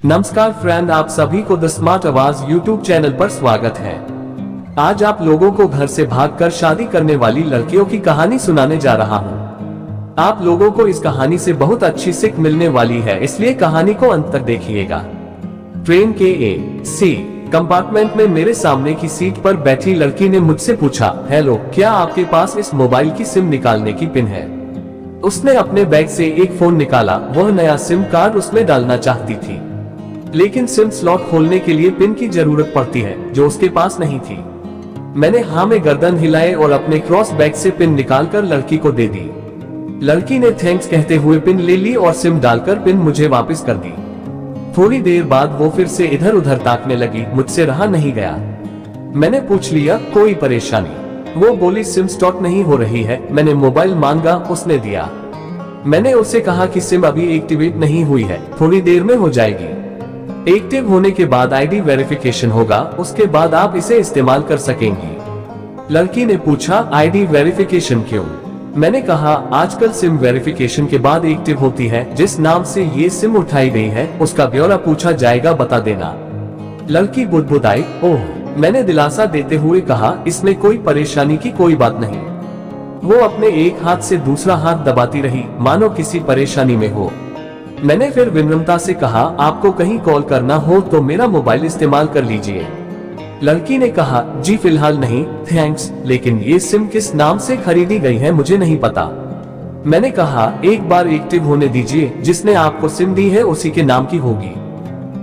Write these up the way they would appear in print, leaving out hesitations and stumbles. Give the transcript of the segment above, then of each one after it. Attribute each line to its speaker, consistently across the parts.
Speaker 1: नमस्कार फ्रेंड, आप सभी को द स्मार्ट आवाज यूट्यूब चैनल पर स्वागत है। आज आप लोगों को घर से भागकर शादी करने वाली लड़कियों की कहानी सुनाने जा रहा हूँ। आप लोगों को इस कहानी से बहुत अच्छी सीख मिलने वाली है, इसलिए कहानी को अंत तक देखिएगा। ट्रेन के AC कंपार्टमेंट में मेरे सामने की सीट पर बैठी लड़की ने मुझसे पूछा, हेलो, क्या आपके पास इस मोबाइल की सिम निकालने की पिन है? उसने अपने बैग से एक फोन निकाला। वह नया सिम कार्ड उसमें डालना चाहती थी, लेकिन सिम स्लॉट खोलने के लिए पिन की जरूरत पड़ती है, जो उसके पास नहीं थी। मैंने हाँ में गर्दन हिलाए और अपने क्रॉस बैग से पिन निकालकर लड़की को दे दी। लड़की ने थैंक्स कहते हुए पिन ले ली और सिम डालकर पिन मुझे वापस कर दी। थोड़ी देर बाद वो फिर से इधर उधर ताकने लगी। मुझसे रहा नहीं गया। मैंने पूछ लिया, कोई परेशानी? वो बोली, सिम स्टॉक नहीं हो रही है। मैंने मोबाइल मांगा, उसने दिया। मैंने उसे कहा कि सिम अभी एक्टिवेट नहीं हुई है, थोड़ी देर में हो जाएगी। एक्टिव होने के बाद ID वेरिफिकेशन होगा, उसके बाद आप इसे इस्तेमाल कर सकेंगी। लड़की ने पूछा, ID वेरिफिकेशन क्यों? मैंने कहा, आजकल सिम वेरिफिकेशन के बाद एक्टिव होती है। जिस नाम से ये सिम उठाई गई है उसका ब्यौरा पूछा जाएगा, बता देना। लड़की बुदबुदाई। ओह। मैंने दिलासा देते हुए कहा, इसमें कोई परेशानी की कोई बात नहीं। वो अपने एक हाथ से दूसरा हाथ दबाती रही, मानो किसी परेशानी में हो। मैंने फिर विनम्रता से कहा, आपको कहीं कॉल करना हो तो मेरा मोबाइल इस्तेमाल कर लीजिए। लड़की ने कहा, जी फिलहाल नहीं, थैंक्स, लेकिन ये सिम किस नाम से खरीदी गई है मुझे नहीं पता। मैंने कहा, एक बार एक्टिव होने दीजिए, जिसने आपको सिम दी है उसी के नाम की होगी।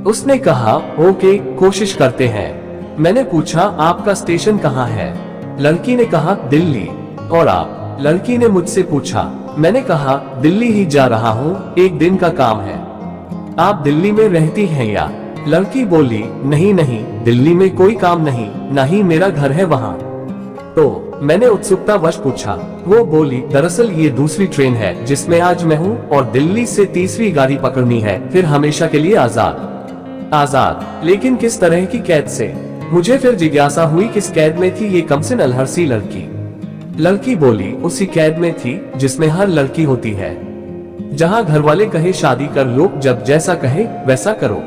Speaker 1: उसने कहा, ओके, कोशिश करते हैं। मैंने पूछा, आपका स्टेशन कहाँ है? लड़की ने कहा, दिल्ली। और आप? लड़की ने मुझसे पूछा। मैंने कहा, दिल्ली ही जा रहा हूँ, एक दिन का काम है। आप दिल्ली में रहती हैं या? लड़की बोली, नहीं नहीं, दिल्ली में कोई काम नहीं, ना ही मेरा घर है वहाँ। तो मैंने उत्सुकतावश पूछा। वो बोली, दरअसल ये दूसरी ट्रेन है जिसमें आज मैं हूँ, और दिल्ली से तीसरी गाड़ी पकड़नी है, फिर हमेशा के लिए आजाद। आजाद? लेकिन किस तरह की कैद से? मुझे फिर जिज्ञासा हुई, किस कैद में थी ये कमसिन अलहर्सी लड़की? लड़की बोली, उसी कैद में थी जिसमें हर लड़की होती है, जहां घर वाले कहे शादी कर लो, जब जैसा कहे वैसा करो।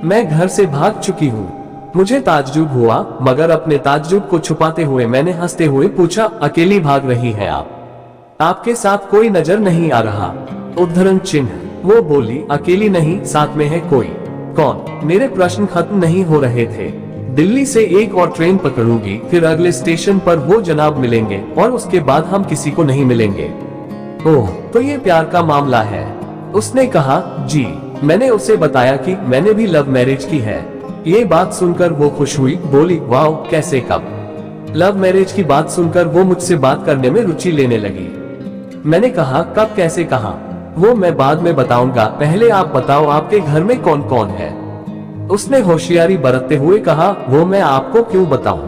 Speaker 1: मैं घर से भाग चुकी हूँ। मुझे ताज्जुब हुआ, मगर अपने ताज्जुब को छुपाते हुए मैंने हंसते हुए पूछा, अकेली भाग रही हैं आप? आपके साथ कोई नजर नहीं आ रहा? उद्धरण चिन्ह। वो बोली, अकेली नहीं, साथ में है कोई। कौन? मेरे प्रश्न खत्म नहीं हो रहे थे। दिल्ली से एक और ट्रेन पकड़ूंगी, फिर अगले स्टेशन पर वो जनाब मिलेंगे, और उसके बाद हम किसी को नहीं मिलेंगे। ओह, तो ये प्यार का मामला है? उसने कहा, जी। मैंने उसे बताया कि मैंने भी लव मैरिज की है। ये बात सुनकर वो खुश हुई, बोली, वाह, कैसे, कब? लव मैरिज की बात सुनकर वो मुझसे बात करने में रुचि लेने लगी। मैंने कहा, कब, कैसे, कहाँ? वो मैं बाद में बताऊंगा, पहले आप बताओ आपके घर में कौन कौन है? उसने होशियारी बरतते हुए कहा, वो मैं आपको क्यों बताऊं?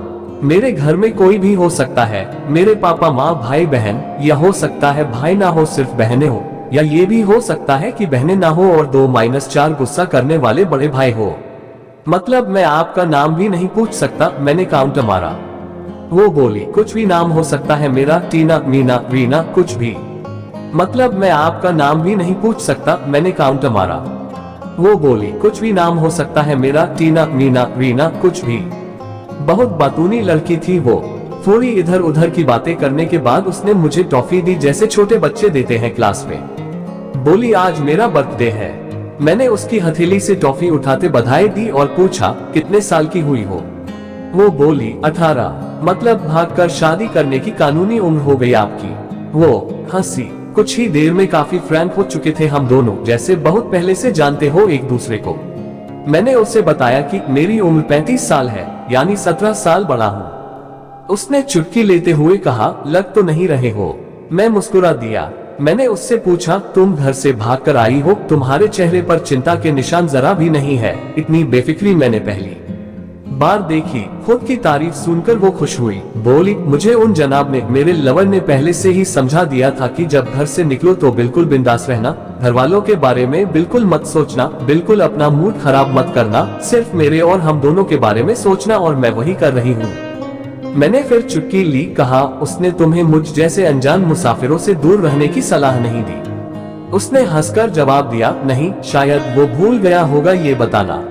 Speaker 1: मेरे घर में कोई भी हो सकता है, मेरे पापा, माँ, भाई, बहन, या हो सकता है भाई ना हो, सिर्फ बहनें हो, या ये भी हो सकता है कि बहनें ना हो और 2-4 गुस्सा करने वाले बड़े भाई हो। मतलब मैं आपका नाम भी नहीं पूछ सकता? मैंने काउंटर मारा। वो बोली, कुछ भी नाम हो सकता है मेरा, टीना, मीना, रीना, कुछ भी। मतलब मैं आपका नाम भी नहीं पूछ सकता? मैंने काउंटर मारा। वो बोली, कुछ भी नाम हो सकता है मेरा, टीना, मीना, रीना, कुछ भी। बहुत बातूनी लड़की थी वो। थोड़ी इधर उधर की बातें करने के बाद उसने मुझे टॉफी दी, जैसे छोटे बच्चे देते हैं क्लास में। बोली, आज मेरा बर्थडे है। मैंने उसकी हथेली से टॉफी उठाते बधाई दी और पूछा, कितने साल की हुई हो? वो बोली, 18। मतलब भागकर शादी करने की कानूनी उम्र हो गई आपकी? वो हंसी। कुछ ही देर में काफी फ्रैंक हो चुके थे हम दोनों, जैसे बहुत पहले से जानते हो एक दूसरे को। मैंने उसे बताया कि मेरी उम्र 35 साल है, यानी 17 साल बड़ा हूँ। उसने चुटकी लेते हुए कहा, लग तो नहीं रहे हो। मैं मुस्कुरा दिया। मैंने उससे पूछा, तुम घर से भागकर आई हो, तुम्हारे चेहरे पर चिंता के निशान जरा भी नहीं है। इतनी बेफिक्री मैंने पहली बार देखी। खुद की तारीफ सुनकर वो खुश हुई। बोली, मुझे उन जनाब ने, मेरे लवर ने पहले से ही समझा दिया था कि जब घर से निकलो तो बिल्कुल बिंदास रहना, घर वालों के बारे में बिल्कुल मत सोचना, बिल्कुल अपना मूड खराब मत करना, सिर्फ मेरे और हम दोनों के बारे में सोचना, और मैं वही कर रही हूँ। मैंने फिर चुटकी ली। कहा, उसने तुम्हें मुझ जैसे अनजान मुसाफिरों से दूर रहने की सलाह नहीं दी? उसने हंसकर जवाब दिया, नहीं, शायद वो भूल गया होगा ये बताना।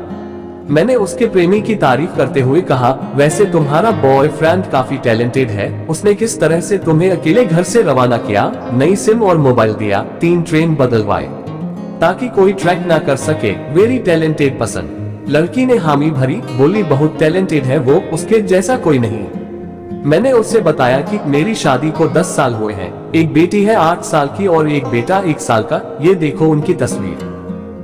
Speaker 1: मैंने उसके प्रेमी की तारीफ करते हुए कहा, वैसे तुम्हारा बॉयफ्रेंड काफी टैलेंटेड है। उसने किस तरह से तुम्हें अकेले घर से रवाना किया, नई सिम और मोबाइल दिया, 3 ट्रेन बदलवाए ताकि कोई ट्रैक ना कर सके। वेरी टैलेंटेड पसंद। लड़की ने हामी भरी, बोली, बहुत टैलेंटेड है वो, उसके जैसा कोई नहीं। मैंने उससे बताया कि मेरी शादी को 10 साल हुए हैं, एक बेटी है 8 साल की और एक बेटा 1 साल का। ये देखो उनकी तस्वीर।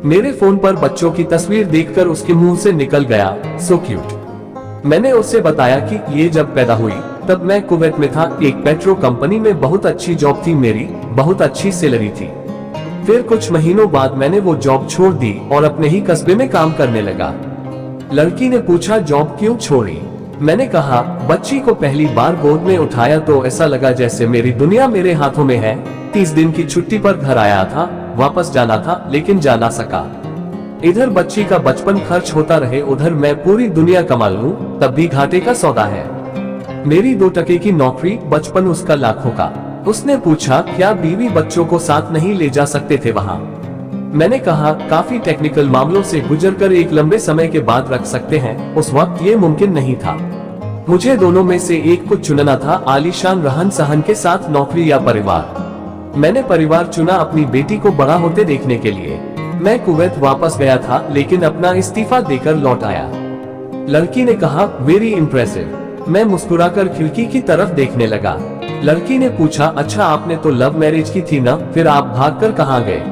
Speaker 1: मेरे फोन पर बच्चों की तस्वीर देखकर उसके मुंह से निकल गया, सो क्यूट। मैंने उससे बताया कि ये जब पैदा हुई तब मैं कुवैत में था, एक पेट्रो कंपनी में बहुत अच्छी जॉब थी मेरी, बहुत अच्छी सैलरी थी। फिर कुछ महीनों बाद मैंने वो जॉब छोड़ दी और अपने ही कस्बे में काम करने लगा। लड़की ने पूछा, जॉब क्यों छोड़ी? मैंने कहा, बच्ची को पहली बार गोद में उठाया तो ऐसा लगा जैसे मेरी दुनिया मेरे हाथों में है। 30 दिन की छुट्टी पर घर आया था, वापस जाना था लेकिन जा ना सका। इधर बच्ची का बचपन खर्च होता रहे, उधर मैं पूरी दुनिया कमा लूं तब भी घाटे का सौदा है। मेरी 2 टके की नौकरी, बचपन उसका लाखों का। उसने पूछा, क्या बीवी बच्चों को साथ नहीं ले जा सकते थे वहाँ? मैंने कहा, काफी टेक्निकल मामलों से गुजरकर एक लंबे समय के बाद रख सकते हैं। उस वक्त ये मुमकिन नहीं था। मुझे दोनों में से एक को चुनना था, आलीशान रहन सहन के साथ नौकरी या परिवार। मैंने परिवार चुना, अपनी बेटी को बड़ा होते देखने के लिए। मैं कुवैत वापस गया था लेकिन अपना इस्तीफा देकर लौट आया। लड़की ने कहा, वेरी इम्प्रेसिव। मैं मुस्कुराकर खिड़की की तरफ देखने लगा। लड़की ने पूछा, अच्छा आपने तो लव मैरिज की थी ना, फिर आप भागकर कहाँ गए?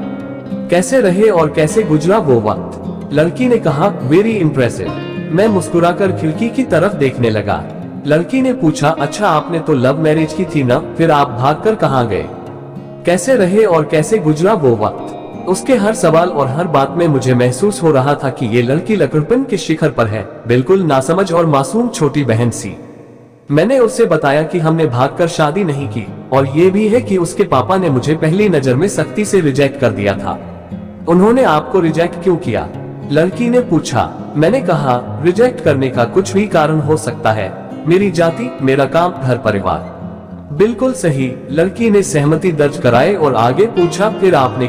Speaker 1: कैसे रहे और कैसे गुजरा वो वक्त? लड़की ने कहा, वेरी इम्प्रेसिव। मैं मुस्कुराकर खिड़की की तरफ देखने लगा। लड़की ने पूछा, अच्छा आपने तो लव मैरिज की थी ना, फिर आप भागकर कहाँ गए? कैसे रहे और कैसे गुजरा वो वक्त? उसके हर सवाल और हर बात में मुझे महसूस हो रहा था कि ये लड़की लकड़पन के शिखर पर है, बिल्कुल नासमझ और मासूम छोटी बहन सी। मैंने उससे बताया कि हमने भागकर शादी नहीं की और ये भी है कि उसके पापा ने मुझे पहली नजर में सख्ती से रिजेक्ट कर दिया था। उन्होंने आपको रिजेक्ट क्यों किया? लड़की ने पूछा। मैंने कहा, रिजेक्ट करने का कुछ भी कारण हो सकता है, मेरी जाति, मेरा काम, घर परिवार। बिल्कुल सही। लड़की ने सहमति दर्ज कराए और आगे पूछा, फिर आपने क्या